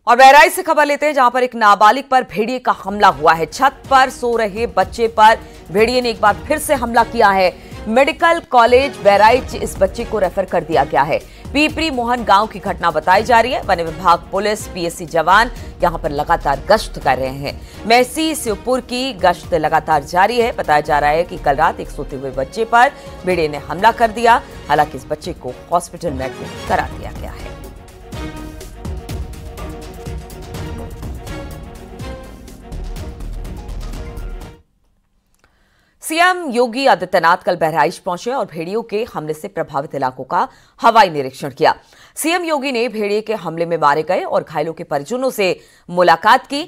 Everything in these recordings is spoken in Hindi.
और बहराइच से खबर लेते हैं, जहां पर एक नाबालिग पर भेड़िए का हमला हुआ है। छत पर सो रहे बच्चे पर भेड़िए ने एक बार फिर से हमला किया है। मेडिकल कॉलेज बहराइच इस बच्चे को रेफर कर दिया गया है। पीपरी मोहन गांव की घटना बताई जा रही है। वन विभाग, पुलिस, पीएससी जवान यहां पर लगातार गश्त कर रहे हैं। महसी श्योपुर की गश्त लगातार जारी है। बताया जा रहा है कि कल रात एक सोते हुए बच्चे पर भेड़िए ने हमला कर दिया। हालांकि इस बच्चे को हॉस्पिटल में एडमिट करा दिया गया है। सीएम योगी आदित्यनाथ कल बहराइच पहुंचे और भेड़ियों के हमले से प्रभावित इलाकों का हवाई निरीक्षण किया। सीएम योगी ने भेड़िए के हमले में मारे गए और घायलों के परिजनों से मुलाकात की।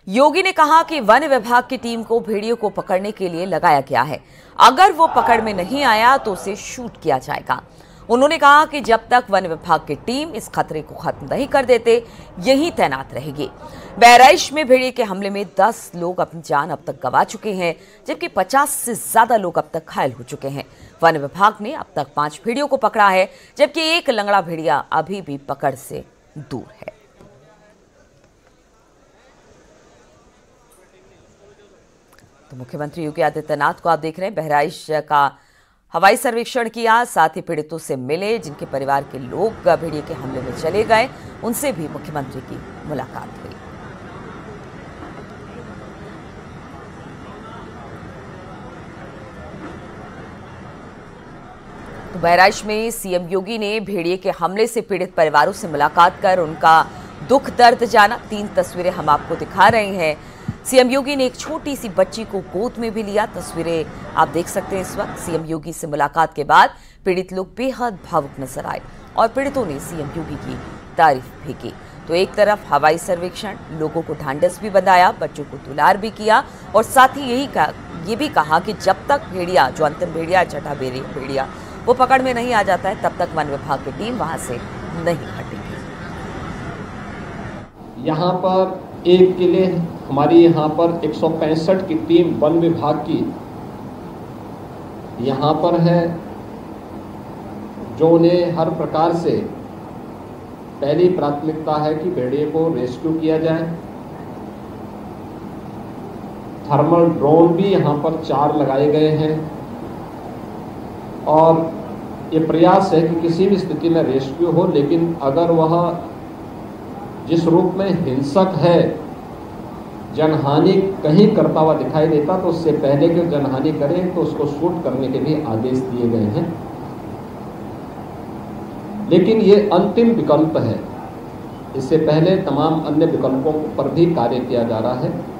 योगी ने कहा कि वन विभाग की टीम को भेड़ियों को पकड़ने के लिए लगाया गया है। अगर वो पकड़ में नहीं आया तो उसे शूट किया जाएगा। उन्होंने कहा कि जब तक वन विभाग की टीम इस खतरे को खत्म नहीं कर देते, यहीं तैनात रहेगी। बहराइच में भेड़िए के हमले में 10 लोग अपनी जान अब तक गंवा चुके हैं, जबकि 50 से ज्यादा लोग अब तक घायल हो चुके हैं। वन विभाग ने अब तक 5 भेड़ियों को पकड़ा है, जबकि एक लंगड़ा भेड़िया अभी भी पकड़ से दूर है। तो मुख्यमंत्री योगी आदित्यनाथ को आप देख रहे हैं, बहराइच का हवाई सर्वेक्षण किया, साथ ही पीड़ितों से मिले, जिनके परिवार के लोग भेड़िए के हमले में चले गए, उनसे भी मुख्यमंत्री की मुलाकात हुई। तो बहराइच में सीएम योगी ने भेड़िए के हमले से पीड़ित परिवारों से मुलाकात कर उनका दुख दर्द जाना। 3 तस्वीरें हम आपको दिखा रहे हैं। सीएम योगी ने एक छोटी सी बच्ची को गोद में भी लिया। तस्वीरें आप देख सकते हैं इस वक्त। सीएम योगी से मुलाकात के बाद पीड़ित लोग बेहद भावुक नजर आए और पीड़ितों ने सीएम योगी की तारीफ भी की। तो एक तरफ हवाई सर्वेक्षण, लोगों को ढांढस भी बंधाया, बच्चों को दुलार भी किया और साथ ही ये भी कहा कि जब तक भेड़िया, जो अंतिम भेड़िया, छठा भेड़िया, वो पकड़ में नहीं आ जाता है, तब तक वन विभाग की टीम वहां से नहीं हटेगी। यहाँ पर एक के लिए हमारी यहाँ पर 165 की टीम वन विभाग की यहाँ पर है, जो उन्हें हर प्रकार से पहली प्राथमिकता है कि भेड़िए को रेस्क्यू किया जाए। थर्मल ड्रोन भी यहाँ पर 4 लगाए गए हैं और ये प्रयास है कि किसी भी स्थिति में रेस्क्यू हो, लेकिन अगर वह जिस रूप में हिंसक है, जनहानि कहीं करता हुआ दिखाई देता, तो उससे पहले कि जनहानि करे तो उसको शूट करने के भी आदेश दिए गए हैं। लेकिन ये अंतिम विकल्प है, इससे पहले तमाम अन्य विकल्पों पर भी कार्य किया जा रहा है।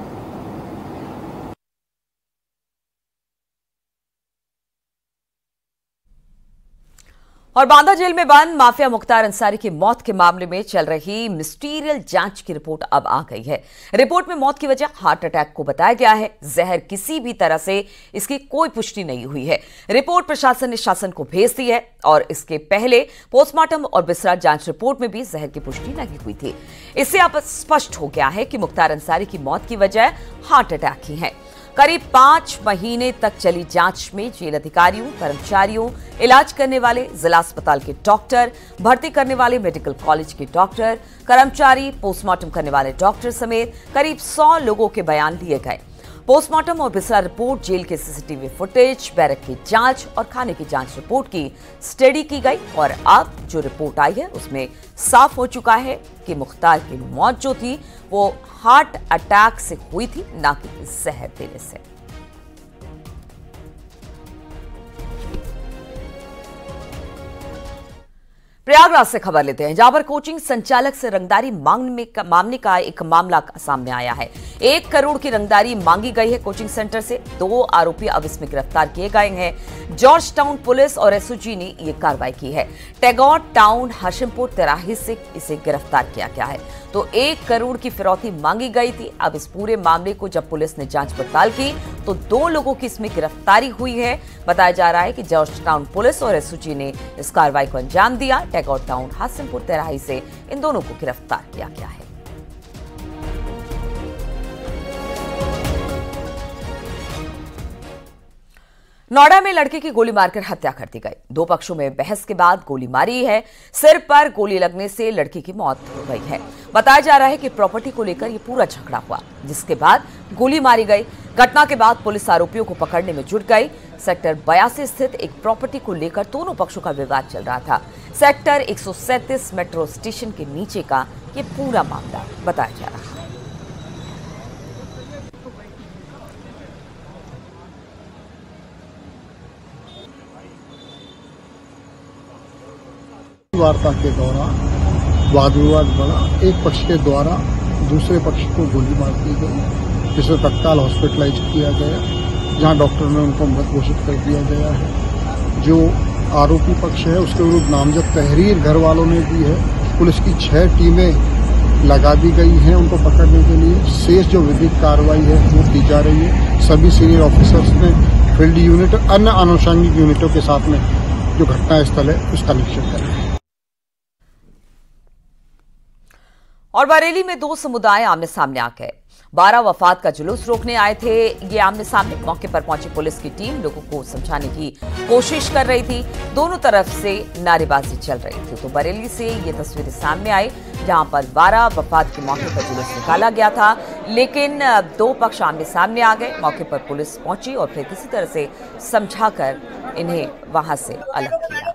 और बांदा जेल में बंद माफिया मुख्तार अंसारी की मौत के मामले में चल रही मिस्टीरियल जांच की रिपोर्ट अब आ गई है। रिपोर्ट में मौत की वजह हार्ट अटैक को बताया गया है। जहर किसी भी तरह से इसकी कोई पुष्टि नहीं हुई है। रिपोर्ट प्रशासन ने शासन को भेज दी है और इसके पहले पोस्टमार्टम और बिसरा जांच रिपोर्ट में भी जहर की पुष्टि नहीं हुई थी। इससे अब स्पष्ट हो गया है कि मुख्तार अंसारी की मौत की वजह हार्ट अटैक ही है। करीब 5 महीने तक चली जांच में जेल अधिकारियों, कर्मचारियों, इलाज करने वाले जिला अस्पताल के डॉक्टर, भर्ती करने वाले मेडिकल कॉलेज के डॉक्टर, कर्मचारी, पोस्टमार्टम करने वाले डॉक्टर समेत करीब 100 लोगों के बयान लिए गए। पोस्टमार्टम और बिसरा रिपोर्ट, जेल के सीसीटीवी फुटेज, बैरक की जांच और खाने की जांच रिपोर्ट की स्टडी की गई और अब जो रिपोर्ट आई है उसमें साफ हो चुका है कि मुख्तार की मौत जो थी वो हार्ट अटैक से हुई थी, ना कि जहर देने से। प्रयागराज से खबर लेते हैं, जहां पर कोचिंग संचालक से रंगदारी मांगने का एक मामला सामने आया है। 1 करोड़ की रंगदारी मांगी गई है कोचिंग सेंटर से। 2 आरोपी अब इसमें गिरफ्तार किए गए हैं। जॉर्ज टाउन पुलिस और एसओजी ने यह कार्रवाई की है। टैगोर टाउन हाशिमपुर तिराही से इसे गिरफ्तार किया गया है। तो 1 करोड़ की फिरौती मांगी गई थी। अब इस पूरे मामले को जब पुलिस ने जांच पड़ताल की तो 2 लोगों की इसमें गिरफ्तारी हुई है। बताया जा रहा है कि जॉर्ज टाउन पुलिस और एसओजी ने इस कार्रवाई को अंजाम दिया। टैगोर टाउन हाशिमपुर तिराही से इन दोनों को गिरफ्तार किया गया है। नोएडा में लड़के की गोली मारकर हत्या कर दी गई। दो पक्षों में बहस के बाद गोली मारी है। सिर पर गोली लगने से लड़की की मौत हो गई है। बताया जा रहा है कि प्रॉपर्टी को लेकर यह पूरा झगड़ा हुआ, जिसके बाद गोली मारी गई। घटना के बाद पुलिस आरोपियों को पकड़ने में जुट गई। सेक्टर 82 स्थित एक प्रॉपर्टी को लेकर दोनों पक्षों का विवाद चल रहा था। सेक्टर 137 मेट्रो स्टेशन के नीचे का ये पूरा मामला बताया जा रहा है। वार्ता के दौरान वाद विवाद बढ़ा। एक पक्ष के द्वारा दूसरे पक्ष को गोली मार दी गई, जिसे तत्काल हॉस्पिटलाइज किया गया, जहां डॉक्टर ने उनको मृत घोषित कर दिया गया है। जो आरोपी पक्ष है उसके विरुद्ध नामजद तहरीर घर वालों ने दी है। पुलिस की 6 टीमें लगा दी गई हैं उनको पकड़ने के लिए। शेष जो विधिक कार्रवाई है वो की जा रही है। सभी सीनियर ऑफिसर्स ने फील्ड यूनिट और अन्य आनुषंगिक यूनिटों के साथ में जो घटनास्थल है उसका निरीक्षण कर रहे हैं। और बरेली में 2 समुदाय आमने सामने आ गए। 12 वफात का जुलूस रोकने आए थे ये आमने सामने। मौके पर पहुंची पुलिस की टीम लोगों को समझाने की कोशिश कर रही थी। दोनों तरफ से नारेबाजी चल रही थी। तो बरेली से ये तस्वीरें सामने आई, जहां पर 12 वफात के मौके पर जुलूस निकाला गया था, लेकिन 2 पक्ष आमने सामने आ गए। मौके पर पुलिस पहुंची और फिर किसी तरह से समझाकर इन्हें वहां से अलग किया।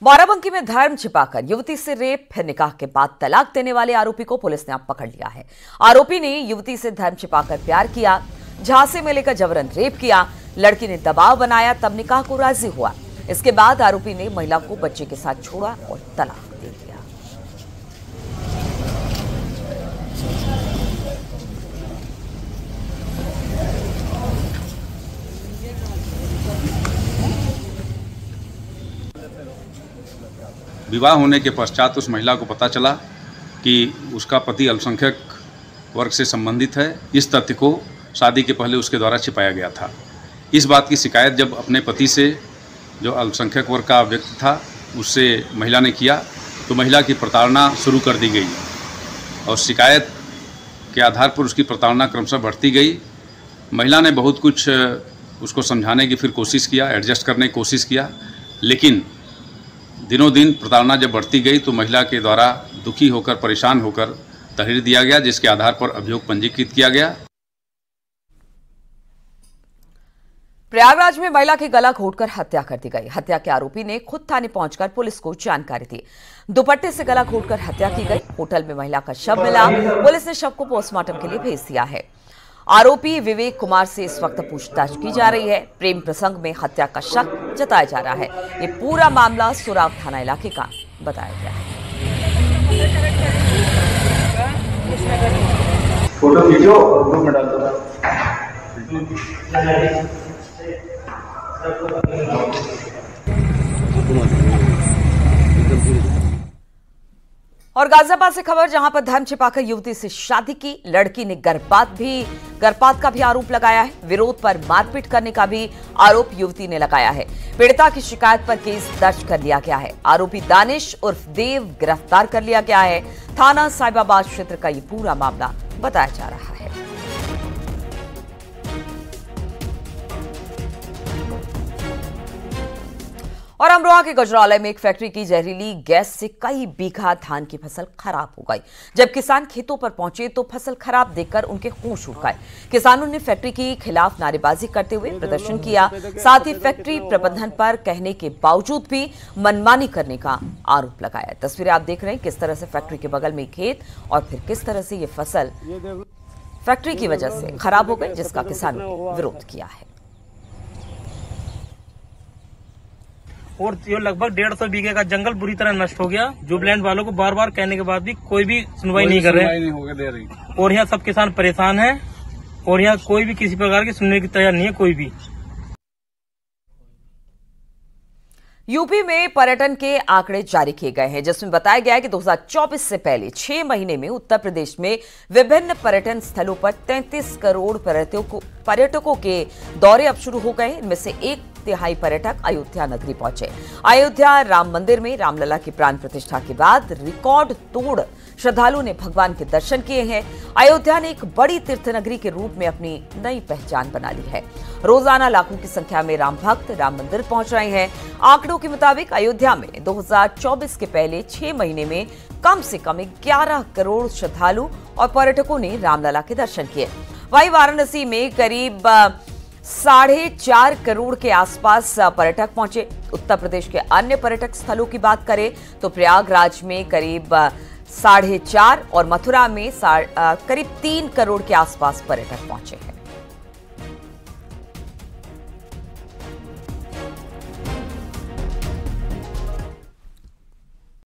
बाराबंकी में धर्म छिपाकर युवती से रेप, फिर निकाह के बाद तलाक देने वाले आरोपी को पुलिस ने अब पकड़ लिया है। आरोपी ने युवती से धर्म छिपाकर प्यार किया, झांसे में लेकर जबरन रेप किया। लड़की ने दबाव बनाया, तब निकाह को राजी हुआ। इसके बाद आरोपी ने महिला को बच्चे के साथ छोड़ा और तलाक दे दिया। विवाह होने के पश्चात उस महिला को पता चला कि उसका पति अल्पसंख्यक वर्ग से संबंधित है। इस तथ्य को शादी के पहले उसके द्वारा छिपाया गया था। इस बात की शिकायत जब अपने पति से, जो अल्पसंख्यक वर्ग का व्यक्ति था, उससे महिला ने किया तो महिला की प्रताड़ना शुरू कर दी गई और शिकायत के आधार पर उसकी प्रताड़ना क्रमशः बढ़ती गई। महिला ने बहुत कुछ उसको समझाने की फिर कोशिश किया, एडजस्ट करने की कोशिश किया, लेकिन दिनों दिन प्रताड़ना जब बढ़ती गई तो महिला के द्वारा दुखी होकर, परेशान होकर तहरीर दिया गया, जिसके आधार पर अभियोग पंजीकृत किया गया। प्रयागराज में महिला की गला घोंटकर हत्या कर दी गई। हत्या के आरोपी ने खुद थाने पहुंचकर पुलिस को जानकारी दी। दुपट्टे से गला घोंटकर हत्या की गई। होटल में महिला का शव मिला। पुलिस ने शव को पोस्टमार्टम के लिए भेज दिया है। आरोपी विवेक कुमार से इस वक्त पूछताछ की जा रही है। प्रेम प्रसंग में हत्या का शक जताया जा रहा है। ये पूरा मामला सुराव थाना इलाके का बताया गया है। फोटो खींचो और ग्रुप में डाल दो। और गाजियाबाद से खबर, जहां पर धर्म छिपाकर युवती से शादी की। लड़की ने गर्भपात का भी आरोप लगाया है। विरोध पर मारपीट करने का भी आरोप युवती ने लगाया है। पीड़िता की शिकायत पर केस दर्ज कर लिया गया है। आरोपी दानिश उर्फ देव गिरफ्तार कर लिया गया है। थाना साहिबाबाद क्षेत्र का ये पूरा मामला बताया जा रहा है। और अमरोहा के गजरालय में एक फैक्ट्री की जहरीली गैस से कई बीघा धान की फसल खराब हो गई। जब किसान खेतों पर पहुंचे तो फसल खराब देखकर उनके होश उड़ गए। किसानों ने फैक्ट्री के खिलाफ नारेबाजी करते हुए प्रदर्शन किया। साथ ही फैक्ट्री प्रबंधन पर कहने के बावजूद भी मनमानी करने का आरोप लगाया। तस्वीरें आप देख रहे हैं, किस तरह से फैक्ट्री के बगल में खेत और फिर किस तरह से ये फसल फैक्ट्री की वजह से खराब हो गई, जिसका किसानों ने विरोध किया है। और ये लगभग 150 बीघे का जंगल बुरी तरह नष्ट हो गया। जुबलैंड वालों को बार बार कहने के बाद भी कोई भी सुनवाई नहीं कर रहे। और यहाँ सब किसान परेशान हैं और यहाँ कोई भी किसी प्रकार की सुनने की तैयार नहीं है कोई भी। यूपी में पर्यटन के आंकड़े जारी किए गए हैं, जिसमें बताया गया है कि 2024 से पहले 6 महीने में उत्तर प्रदेश में विभिन्न पर्यटन स्थलों पर 33 करोड़ पर्यटकों के दौरे अब शुरू हो गए। इनमें से 1 तिहाई पर्यटक अयोध्या नगरी पहुंचे। अयोध्या राम मंदिर में रामलला की प्राण प्रतिष्ठा के बाद रिकॉर्ड तोड़ श्रद्धालुओं ने भगवान के दर्शन किए हैं। अयोध्या ने एक बड़ी तीर्थ नगरी के रूप में अपनी नई पहचान बना ली है। रोजाना लाखों की संख्या में राम भक्त राम मंदिर पहुंच रहे हैं। आंकड़ों के मुताबिक अयोध्या में 2024 के पहले 6 महीने में कम से कम 11 करोड़ श्रद्धालु और पर्यटकों ने रामलला के दर्शन किए। वहीं वाराणसी में करीब 4.5 करोड़ के आसपास पर्यटक पहुंचे। उत्तर प्रदेश के अन्य पर्यटक स्थलों की बात करें तो प्रयागराज में करीब 4.5 और मथुरा में करीब 3 करोड़ के आसपास पर्यटक पहुंचे हैं।